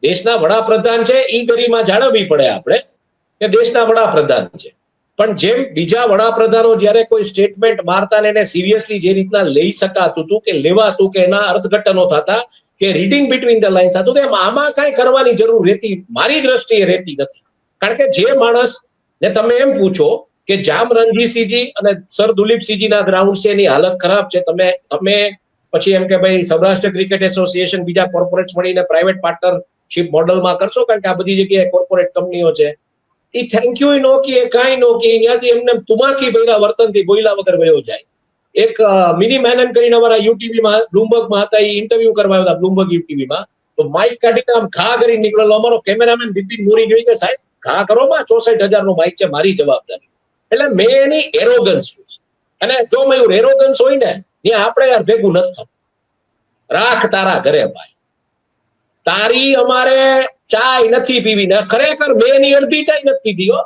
દેશના વડાપ્રધાન છે એ ગરિમા જાળવવી પડે આપણે કે દેશના વડાપ્રધાન છે. પણ જેમ બીજા વડાપ્રધાનો જયારે કોઈ સ્ટેટમેન્ટ મારતા ને એને સિરિયસલી જે રીતના લઈ શકાતું હતું કે લેવાતું કે એના અર્થઘટનો થતા કે રીડિંગ બિટવીન ધ લાઇન્સ હતું, એમ આમાં કઈ કરવાની જરૂર રહેતી મારી દ્રષ્ટિએ રહેતી નથી. કારણ કે જે માણસ ને તમે એમ પૂછો કે જામ રણજીતસિંહજી અને સર દુલીપસિંહજી ના ગ્રાઉન્ડ છે એની હાલત ખરાબ છે, તમે પછી એમ કે ભાઈ સૌરાષ્ટ્ર ક્રિકેટ એસોસિએશન બીજા કોર્પોરેટ મળીને પ્રાઇવેટ પાર્ટનરશિપ મોડલમાં કરશો, કારણ કે આ બધી જગ્યાએ કોર્પોરેટ કંપનીઓ છે. એ થેન્ક યુ નો કે કાંઈ નો કે ત્યાંથી એમને તુમાકી ભર્યા વર્તનથી બોયલા વગર વયો જાય. એક મિની મેનન કરીને અમારા યુટીવીમાં બ્લુમબર્ગમાં હતા, એ ઇન્ટરવ્યુ કરવા આવ્યા બ્લુમબર્ગ યુટીવીમાં, તો માઇક કાઢીને આમ ઘા કરી નીકળેલો અમારો કેમેરામેન બિપિન મોરી ગઈ કે સાહેબ ઘા કરો માં 64,000 નું માઇક છે, મારી જવાબદારી. એટલે મેં એની એરોગન્સ, અને જો મયુર એરોગન્સ હોય ને ત્યાં આપણે યાર ભેગું નથી થતું. રાખ તારા ઘરે ભાઈ, તારી અમારે ચાય નથી પીવી ને, ખરેખર મેં એની અડધી ચાય નથી પીધી હો.